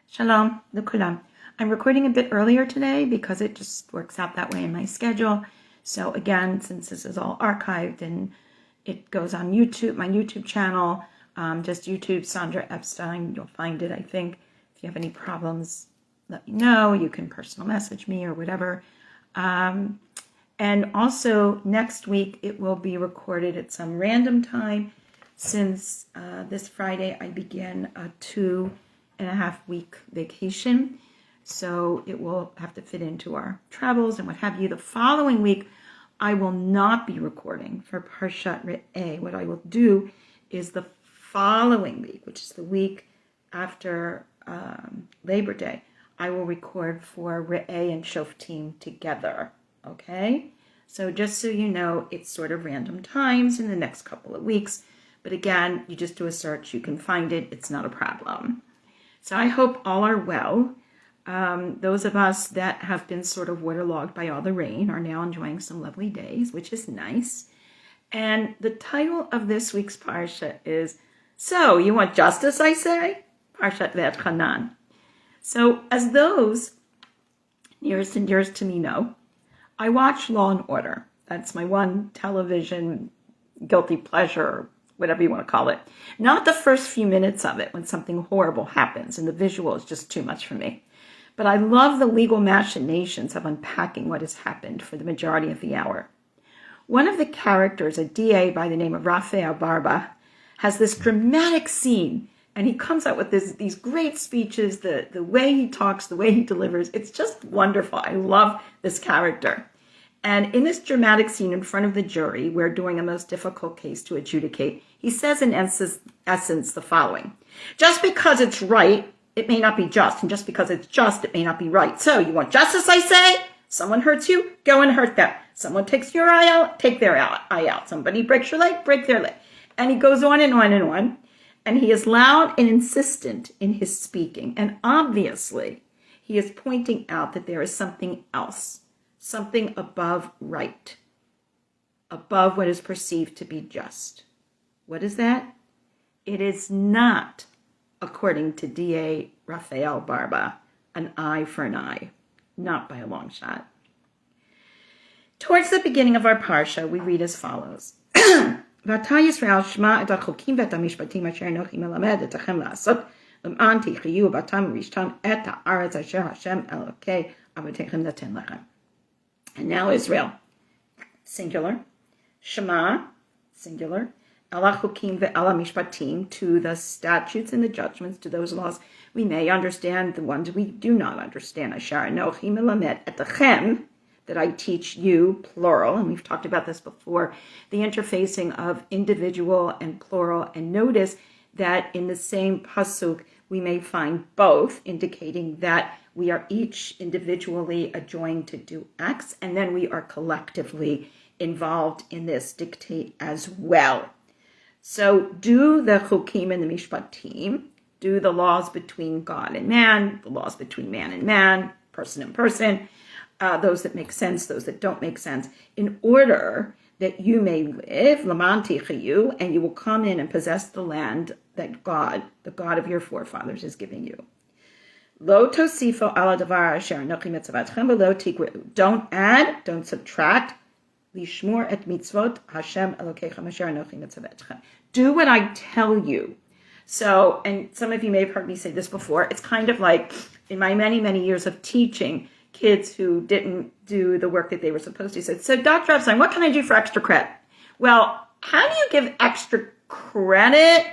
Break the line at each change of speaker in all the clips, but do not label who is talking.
Shalom, l'kulam. I'm recording a bit earlier today because it just works out that way in my schedule. So again, since this is all archived and it goes on YouTube, my YouTube channel, just YouTube, Sandra Epstein, you'll find it, I think. If you have any problems, let me know. You can personal message me or whatever. And also next week, it will be recorded at some random time. Since this Friday, I begin a 2.5-week vacation. So it will have to fit into our travels and what have you. The following week, I will not be recording for Parshat VeEtchanan. What I will do is the following week, which is the week after Labor Day, I will record for VeEtchanan and Shoftim together. Okay? So just so you know, it's sort of random times in the next couple of weeks. But again, you just do a search, you can find it, it's not a problem. So I hope all are well. Those of us that have been sort of waterlogged by all the rain are now enjoying some lovely days, which is nice. And the title of this week's Parsha is, So, you want justice, I say? Parshat VeEtchanan. So, as those nearest and dearest to me know, I watch Law and Order. That's my one television guilty pleasure, whatever you want to call it. Not the first few minutes of it when something horrible happens and the visual is just too much for me. But I love the legal machinations of unpacking what has happened for the majority of the hour. One of the characters, a DA by the name of Rafael Barba, has this dramatic scene, and he comes out with these great speeches, the way he talks, the way he delivers. It's just wonderful. I love this character. And in this dramatic scene in front of the jury, where doing a most difficult case to adjudicate, he says in essence the following: just because it's right, it may not be just. And just because it's just, it may not be right. So you want justice, I say? Someone hurts you, go and hurt them. Someone takes your eye out, take their eye out. Somebody breaks your leg, break their leg. And he goes on and on and on. And he is loud and insistent in his speaking. And obviously, he is pointing out that there is something else. Something above right, above what is perceived to be just. What is that? It is not, according to DA Rafael Barba, an eye for an eye, not by a long shot. Towards the beginning of our parsha, we read as follows. V'ata Yisrael shma et hachokim v'et hamishpatim asher anochi melamed etachem la'asot l'm'an tichyu v'atam v'rishtam et ha'aretz asher Hashem Elokei avotechem naten lechem. And now Israel, singular, Shema, singular, Ela Chukim ve'ela Mishpatim, to the statutes and the judgments, to those laws we may understand, the ones we do not understand. Asher anochi melamed etachem, that I teach you, plural, and we've talked about this before, the interfacing of individual and plural, and notice that in the same pasuk we may find both, indicating that we are each individually adjoined to do X, and then we are collectively involved in this dictate as well. So do the chukim and the mishpatim, do the laws between God and man, the laws between man and man, person and person, those that make sense, those that don't make sense, in order that you may live, l'man tichayu, and you will come in and possess the land that God, the God of your forefathers, is giving you. Lo tosifo ala davar asher anochi mitzavatchem v'lo tikru. Don't add, don't subtract. Lishmor et mitzvot Hashem Elokechem asher anochi mitzavatchem. Do what I tell you. So, and some of you may have heard me say this before, it's kind of like in my many, many years of teaching kids who didn't do the work that they were supposed to. So Dr. Epstein, what can I do for extra credit? Well, how do you give extra credit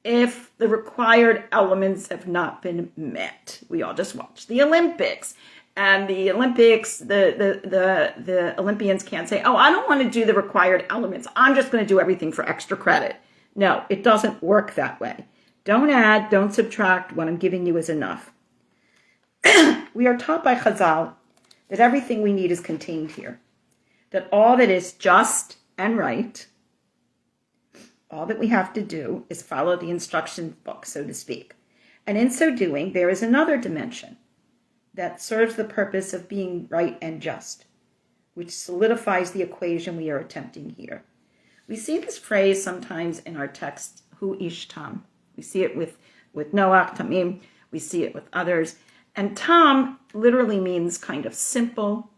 if the required elements have not been met? We all just watched the Olympics. And the Olympics, the Olympians can't say, oh, I don't want to do the required elements. I'm just going to do everything for extra credit. No, it doesn't work that way. Don't add, don't subtract. What I'm giving you is enough. We are taught by Chazal that everything we need is contained here. That all that is just and right, all that we have to do is follow the instruction book, so to speak. And in so doing, there is another dimension that serves the purpose of being right and just, which solidifies the equation we are attempting here. We see this phrase sometimes in our text, Hu Ish Tam. We see it with Noach, Tamim, We see it with others. And tam literally means kind of simple.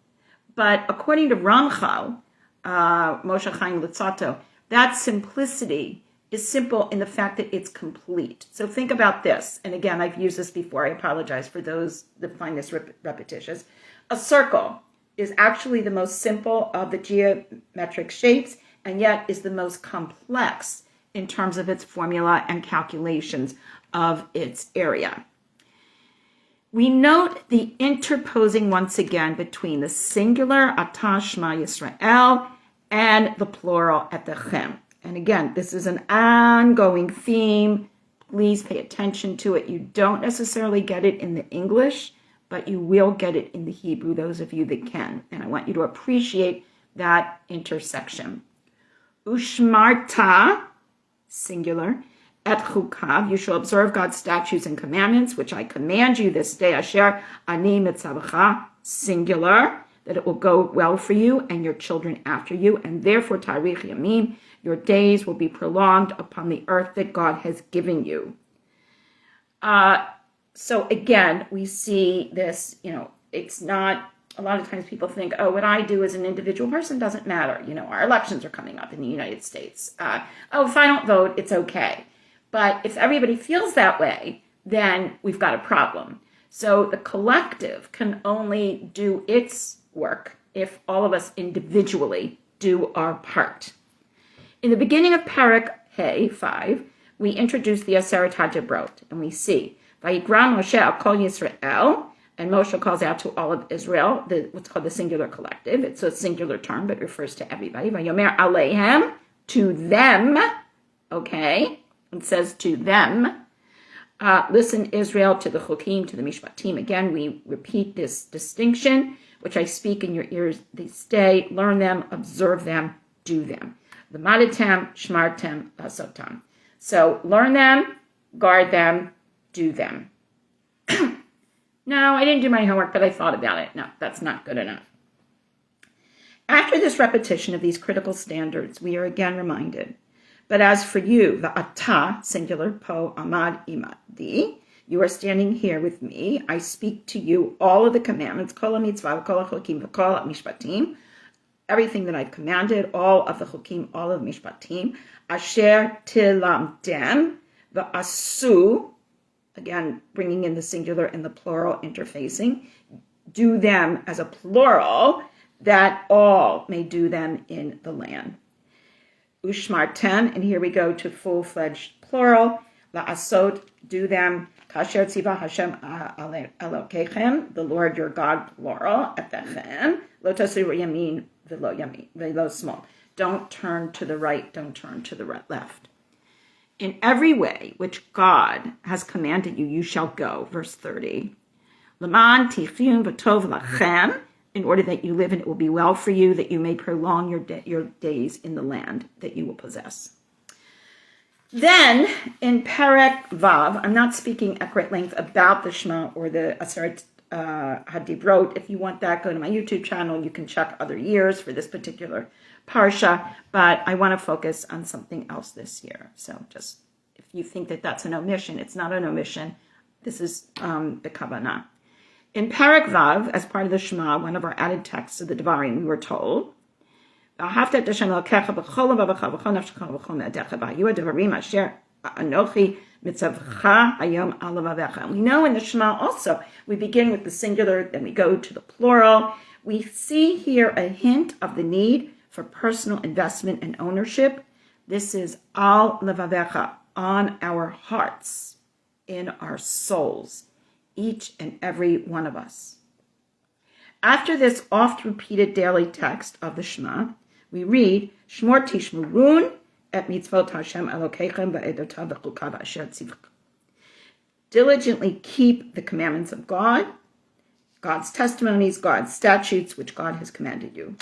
But according to Ramchal, Moshe Chaim Luzzatto, that simplicity is simple in the fact that it's complete. So think about this. And again, I've used this before. I apologize for those that find this repetitious. A circle is actually the most simple of the geometric shapes, and yet is the most complex in terms of its formula and calculations of its area. We note the interposing once again between the singular Atah Shema Yisrael and the plural Etechem. And again, this is an ongoing theme. Please pay attention to it. You don't necessarily get it in the English, but you will get it in the Hebrew, those of you that can. And I want you to appreciate that intersection. Ushmarta, singular, et chukav, you shall observe God's statutes and commandments, which I command you this day, asher ani mitzavacha, singular, that it will go well for you and your children after you, and therefore tarich yamim, your days will be prolonged upon the earth that God has given you. So again, we see this, it's not, a lot of times people think, oh, what I do as an individual person doesn't matter. Our elections are coming up in the United States. If I don't vote, it's okay. But if everybody feels that way, then we've got a problem. So the collective can only do its work if all of us individually do our part. In the beginning of Parak Hey 5, we introduce the Aseret HaDibrot, and we see Vayikra Moshe al Kol Yisrael, and Moshe calls out to all of Israel, what's called the singular collective. It's a singular term, but refers to everybody. Vayomer Aleihem, to them, okay? It says to them. Listen, Israel, to the Chokim, to the Mishpatim. Again, we repeat this distinction, which I speak in your ears this day. Learn them, observe them, do them. L'madatem, shmartem, lasotam. So learn them, guard them, do them. No, I didn't do my homework, but I thought about it. No, that's not good enough. After this repetition of these critical standards, we are again reminded, but as for you, the ata, singular, po, amad, imadi, you are standing here with me. I speak to you all of the commandments, kol ha-mitzvah, kol ha-chokim, kol ha-mishpatim, everything that I've commanded, all of the chokim, all of the mishpatim, asher tilamdem, the asu, again, bringing in the singular and the plural interfacing, do them as a plural, that all may do them in the land. Ushmartem, and here we go to full-fledged plural, la'asot, do them, kasher tziva Hashem Elokechem, the Lord your God, plural, etechem, lo tasiru yamin velo small. Don't turn to the right, don't turn to the left. In every way which God has commanded you, you shall go. Verse 30. L'man tichyun v'tov lachem, in order that you live and it will be well for you, that you may prolong your days in the land that you will possess. Then, in Perek Vav, I'm not speaking at great length about the Shema or the Aseret HaDibrot. If you want that, go to my YouTube channel. You can check other years for this particular Parsha, but I want to focus on something else this year. So just, if you think that that's an omission, it's not an omission. This is the Kavanah. In Perek Vav, as part of the Shema, one of our added texts of the Devarim, we were told, "V'ahavta et Hashem Elokecha b'chol levavecha v'chol nafshecha v'chol me'adecha v'hayu ha'devarim asher anochi mitzavcha hayom al levavecha." We know in the Shema also, we begin with the singular, then we go to the plural. We see here a hint of the need for personal investment and ownership. This is al levavecha, on our hearts, in our souls, each and every one of us. After this oft-repeated daily text of the Shema, we read, Shmor tishmurun et mitzvot Hashem Elokechem v'edotav v'chukav asher tzivcha. Diligently keep the commandments of God, God's testimonies, God's statutes, which God has commanded you.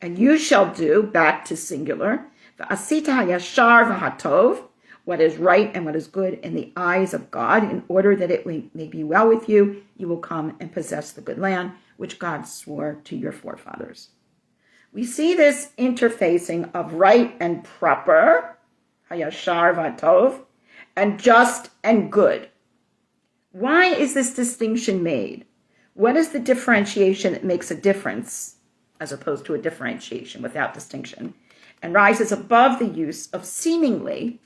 And you shall do, back to singular, v'asita hayashar v'hatov, what is right and what is good in the eyes of God, in order that it may be well with you, you will come and possess the good land, which God swore to your forefathers. We see this interfacing of right and proper, hayashar v'hatov, and just and good. Why is this distinction made? What is the differentiation that makes a difference as opposed to a differentiation without distinction and rises above the use of seemingly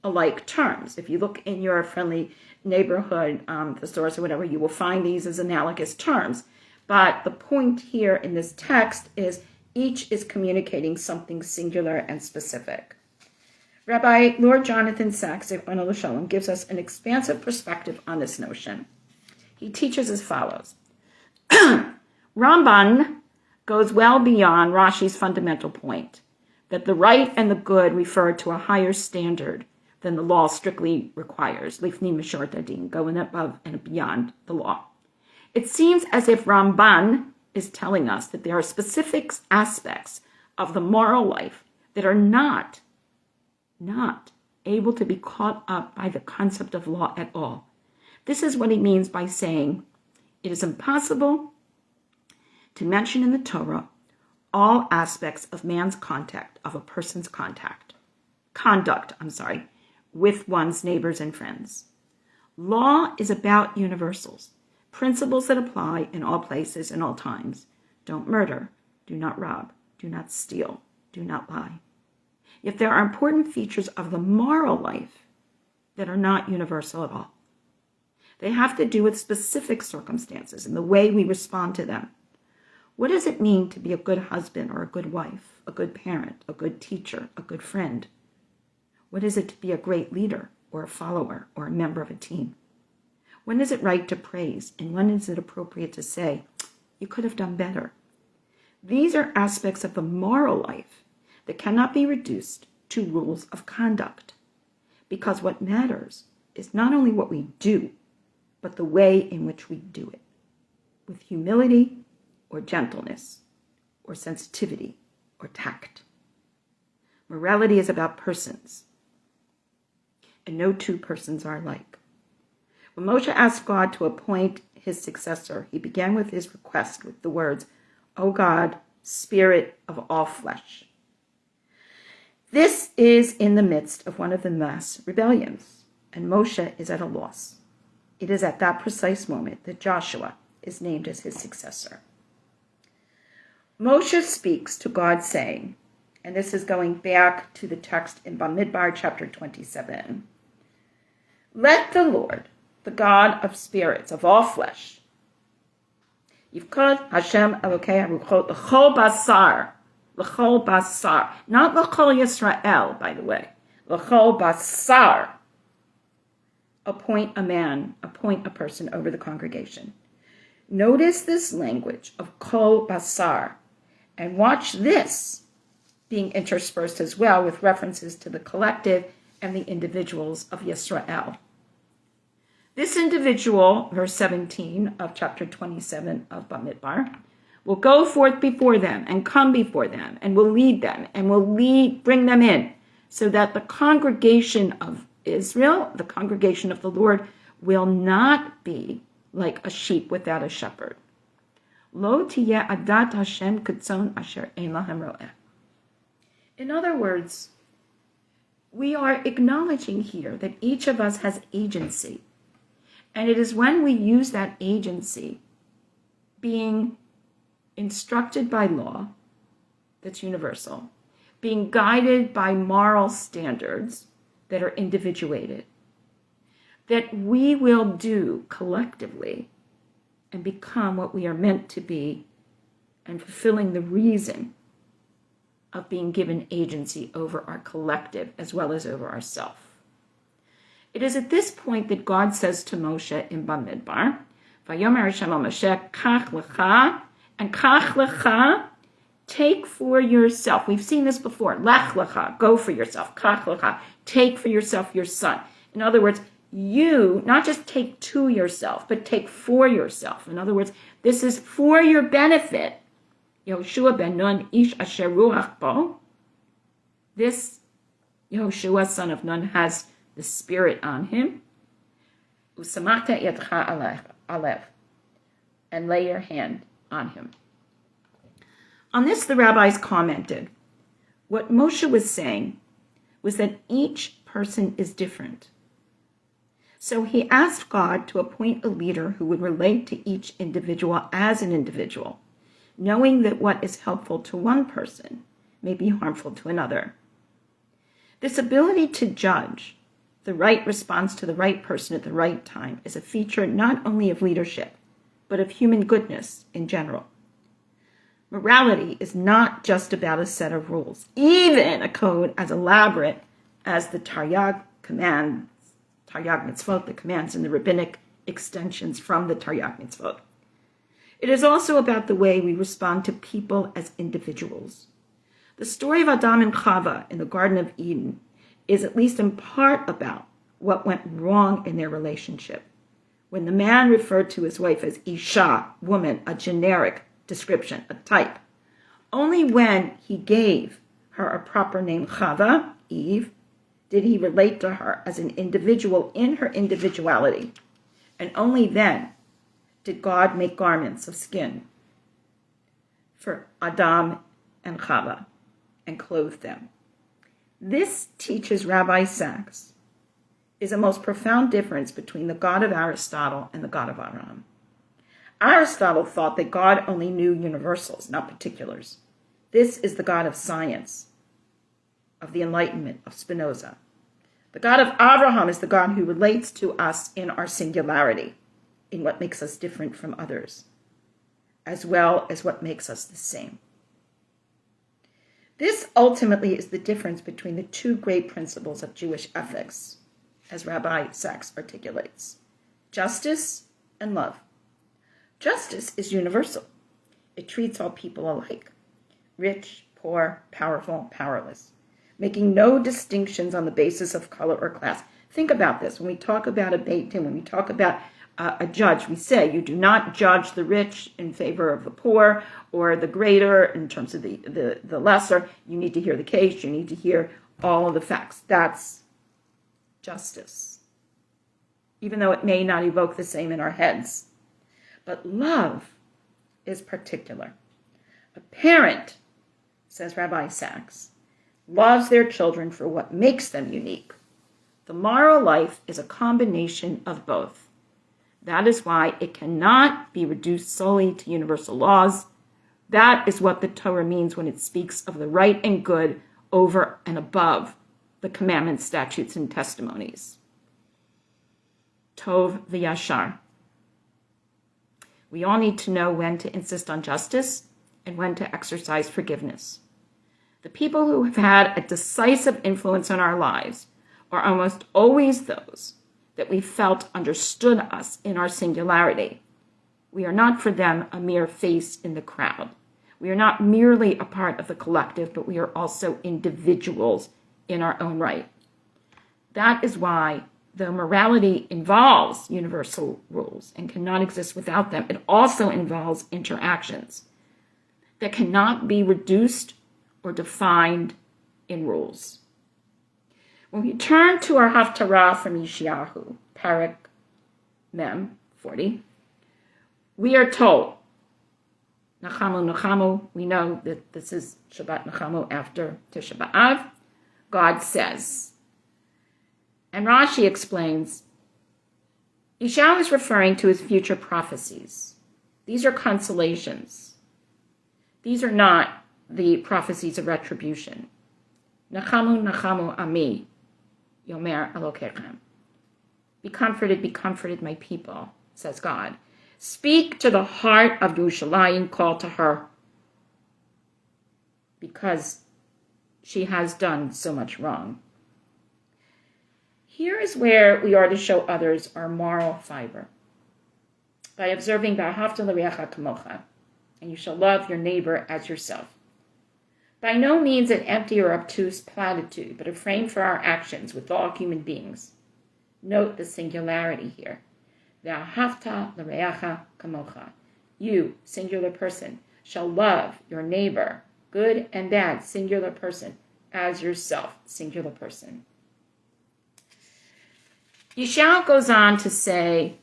alike terms? If you look in your friendly neighborhood thesaurus or whatever, you will find these as analogous terms. But the point here in this text is each is communicating something singular and specific. Rabbi Lord Jonathan Sacks, Zichrono L'Shalom, gives us an expansive perspective on this notion. He teaches as follows. Ramban goes well beyond Rashi's fundamental point, that the right and the good refer to a higher standard than the law strictly requires, lifnim mishort adin, going above and beyond the law. It seems as if Ramban is telling us that there are specific aspects of the moral life that are not able to be caught up by the concept of law at all. This is what he means by saying it is impossible to mention in the Torah all aspects of man's conduct, with one's neighbors and friends. Law is about universals, principles that apply in all places and all times. Don't murder, do not rob, do not steal, do not lie. Yet there are important features of the moral life that are not universal at all. They have to do with specific circumstances and the way we respond to them. What does it mean to be a good husband or a good wife, a good parent, a good teacher, a good friend? What is it to be a great leader or a follower or a member of a team? When is it right to praise and when is it appropriate to say, you could have done better? These are aspects of the moral life that cannot be reduced to rules of conduct, because what matters is not only what we do, but the way in which we do it, with humility or gentleness or sensitivity or tact. Morality is about persons, and no two persons are alike. When Moshe asked God to appoint his successor, he began with his request with the words, O God, Spirit of all flesh. This is in the midst of one of the mass rebellions, and Moshe is at a loss. It is at that precise moment that Joshua is named as his successor. Moshe speaks to God saying, and this is going back to the text in Bamidbar chapter 27, let the Lord, the God of spirits, of all flesh, Yivkod Hashem Elokei HaRuchot L'chol Basar, L'chol Basar, not L'chol Yisrael, by the way, L'chol Basar, appoint a person over the congregation. Notice this language of Kol Basar, and watch this being interspersed as well with references to the collective and the individuals of Yisrael. This individual, verse 17 of chapter 27 of Bamidbar, will go forth before them and come before them and will lead them and will bring them in so that the congregation of Israel, the congregation of the Lord, will not be like a sheep without a shepherd. Lo tiyeh adat Hashem kitzon asher ein lahem ro'eh. In other words, we are acknowledging here that each of us has agency. And it is when we use that agency, being instructed by law that's universal, being guided by moral standards that are individuated, that we will do collectively and become what we are meant to be and fulfilling the reason of being given agency over our collective as well as over ourselves. It is at this point that God says to Moshe in Bamidbar, Vayomer Hashem al Moshe, Kach lecha, and Kach lecha, take for yourself. We've seen this before. Lech lecha, go for yourself. Kach lecha, take for yourself your son. In other words, you not just take to yourself, but take for yourself. In other words, this is for your benefit. Yehoshua ben Nun, ish asher ruach bo. This Yehoshua, son of Nun, has the Spirit on him. Usamata yadcha alev, and lay your hand on him. On this, the rabbis commented, what Moshe was saying was that each person is different. So he asked God to appoint a leader who would relate to each individual as an individual, knowing that what is helpful to one person may be harmful to another. This ability to judge the right response to the right person at the right time is a feature not only of leadership, but of human goodness in general. Morality is not just about a set of rules, even a code as elaborate as the Taryag mitzvot, the commands and the rabbinic extensions from the Taryag mitzvot. It is also about the way we respond to people as individuals. The story of Adam and Chava in the Garden of Eden is at least in part about what went wrong in their relationship. When the man referred to his wife as Isha, woman, a generic description, a type, only when he gave her a proper name, Chava, Eve, did he relate to her as an individual in her individuality. And only then did God make garments of skin for Adam and Chava and clothe them. This, teaches Rabbi Sachs, is a most profound difference between the God of Aristotle and the God of Abraham. Aristotle thought that God only knew universals, not particulars. This is the God of science, of the Enlightenment, of Spinoza. The God of Abraham is the God who relates to us in our singularity, in what makes us different from others, as well as what makes us the same. This ultimately is the difference between the two great principles of Jewish ethics, as Rabbi Sachs articulates: justice and love. Justice is universal. It treats all people alike, rich, poor, powerful, powerless, making no distinctions on the basis of color or class. Think about this. When we talk about a Beit Din, when we talk about a judge, we say you do not judge the rich in favor of the poor or the greater in terms of the lesser. You need to hear the case. You need to hear all of the facts. That's justice, even though it may not evoke the same in our heads. But love is particular. A parent, says Rabbi Sachs, loves their children for what makes them unique. The moral life is a combination of both. That is why it cannot be reduced solely to universal laws. That is what the Torah means when it speaks of the right and good over and above the commandments, statutes, and testimonies. Tov v'yashar. We all need to know when to insist on justice and when to exercise forgiveness. The people who have had a decisive influence on our lives are almost always those that we felt understood us in our singularity. We are not for them a mere face in the crowd. We are not merely a part of the collective, but we are also individuals in our own right. That is why, though morality involves universal rules and cannot exist without them, it also involves interactions that cannot be reduced or defined in rules. When we turn to our Haftarah from Yeshayahu, Parak Mem 40, we are told, Nachamu, Nachamu, we know that this is Shabbat Nachamu after Tisha B'Av. God says, and Rashi explains, Yeshayahu is referring to his future prophecies. These are consolations. These are not the prophecies of retribution. Nachamu, Nachamu, Ami, Yomer Elokechem. Be comforted, my people, says God. Speak to the heart of Yerushalayim, call to her, because she has done so much wrong. Here is where we are to show others our moral fiber. By observing V'ahavta l'reacha kamocha, and you shall love your neighbor as yourself. By no means an empty or obtuse platitude, but a frame for our actions with all human beings. Note the singularity here. V'ahavta l'reacha kamocha. You, singular person, shall love your neighbor, good and bad, singular person, as yourself, singular person. Yeshayahu goes on to say,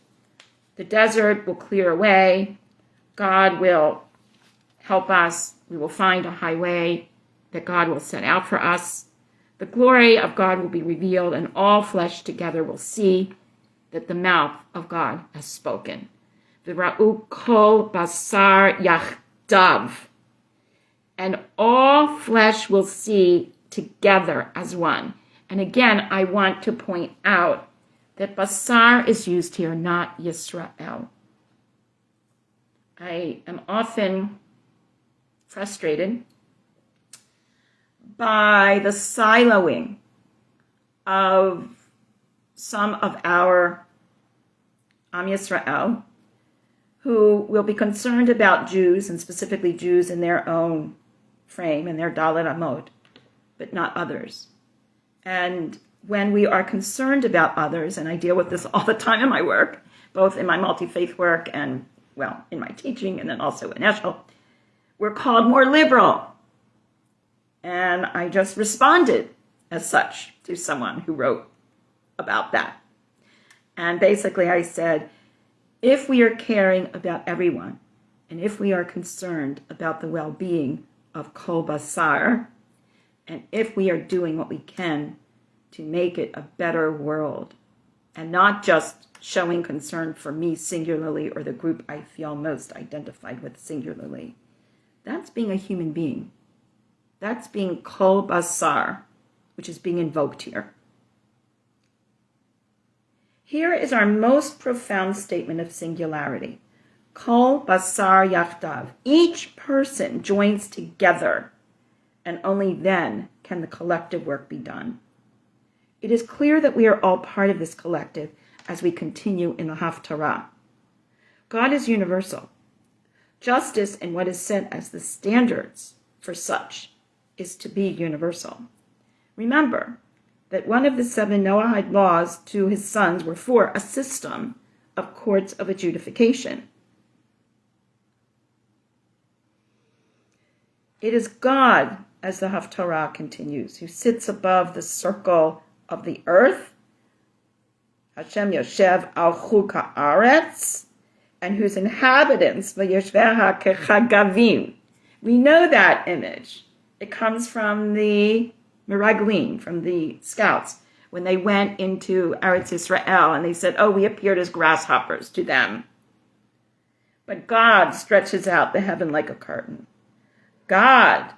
the desert will clear away, God will help us, we will find a highway that God will set out for us. The glory of God will be revealed, and all flesh together will see. that the mouth of God has spoken. V'ra'u kol basar yachdav. And all flesh will see together as one. And again, I want to point out that basar is used here, not Yisrael. I am often frustrated by the siloing of some of our Am Yisrael who will be concerned about Jews, and specifically Jews in their own frame, in their Dalet Amot, but not others. And when we are concerned about others, and I deal with this all the time in my work, both in my multi-faith work and, well, in my teaching, and then also in Eshel, we're called more liberal. And I just responded as such to someone who wrote about that. And basically I said, if we are caring about everyone, and if we are concerned about the well-being of Kol Basar, and if we are doing what we can to make it a better world, and not just showing concern for me singularly or the group I feel most identified with singularly, that's being a human being. That's being Kol Basar, which is being invoked here. Here is our most profound statement of singularity. Kol Basar Yachdav. Each person joins together, and only then can the collective work be done. It is clear that we are all part of this collective as we continue in the Haftarah. God is universal. Justice and what is set as the standards for such is to be universal. Remember that one of the 7 Noahide laws to his sons were for a system of courts of adjudication. It is God, as the Haftarah continues, who sits above the circle of the earth, Hashem Yoshev al Chuk haaretz, and whose inhabitants, v'yoshveha kechagavim. We know that image. It comes from the Meraglim, from the scouts, when they went into Eretz Israel and they said, oh, we appeared as grasshoppers to them. But God stretches out the heaven like a curtain. God,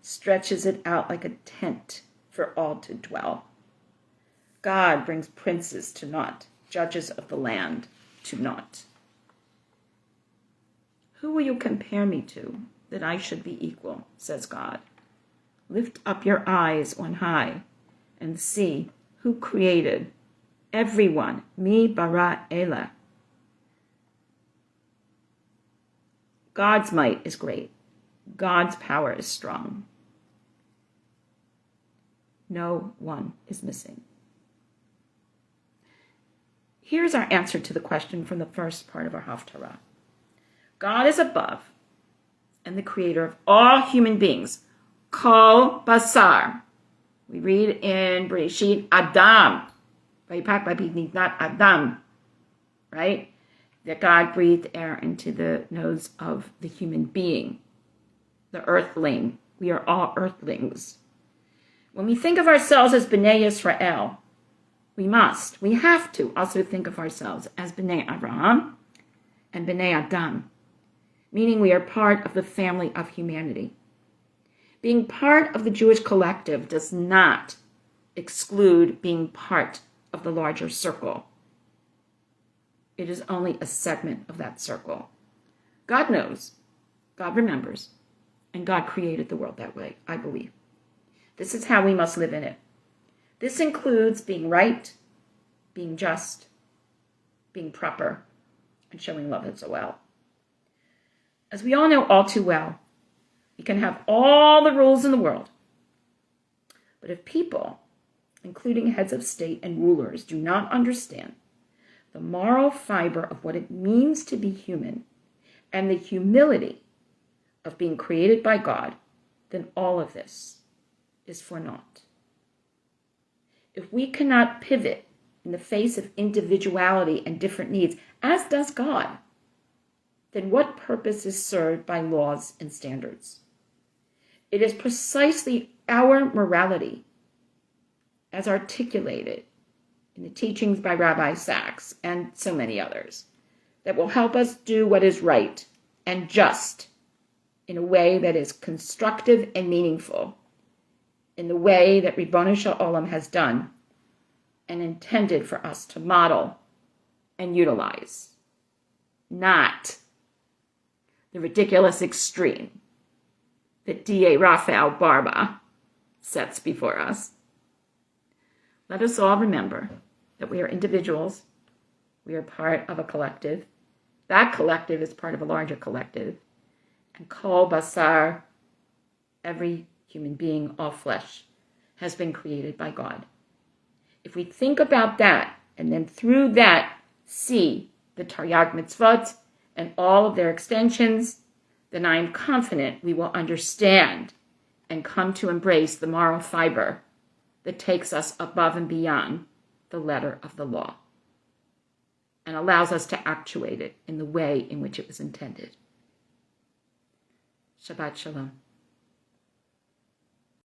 stretches it out like a tent for all to dwell. God brings princes to naught, judges of the land to naught. Who will you compare me to, that I should be equal, says God. Lift up your eyes on high and see who created everyone, mi bara ela. God's might is great. God's power is strong. No one is missing. Here's our answer to the question from the first part of our Haftarah. God is above and the creator of all human beings. Kol basar. We read in Bereshit, Adam. Not Adam. Right? That God breathed air into the nose of the human being, the earthling. We are all earthlings. When we think of ourselves as B'nai Yisrael, we have to also think of ourselves as B'nai Abraham and B'nai Adam, meaning we are part of the family of humanity. Being part of the Jewish collective does not exclude being part of the larger circle. It is only a segment of that circle. God knows, God remembers, and God created the world that way, I believe. This is how we must live in it. This includes being right, being just, being proper, and showing love as well. As we all know all too well, we can have all the rules in the world. But if people, including heads of state and rulers, do not understand the moral fiber of what it means to be human and the humility of being created by God, then all of this is for naught. If we cannot pivot in the face of individuality and different needs, as does God, then what purpose is served by laws and standards? It is precisely our morality as articulated in the teachings by Rabbi Sachs and so many others, that will help us do what is right and just in a way that is constructive and meaningful, in the way that Ribono Shel Olam has done and intended for us to model and utilize, not the ridiculous extreme that D.A. Raphael Barba sets before us. Let us all remember that we are individuals. We are part of a collective. That collective is part of a larger collective. And Kol Basar, every human being, all flesh, has been created by God. If we think about that, and then through that see the Taryag Mitzvot and all of their extensions, then I am confident we will understand and come to embrace the moral fiber that takes us above and beyond the letter of the law and allows us to actuate it in the way in which it was intended. Shabbat Shalom.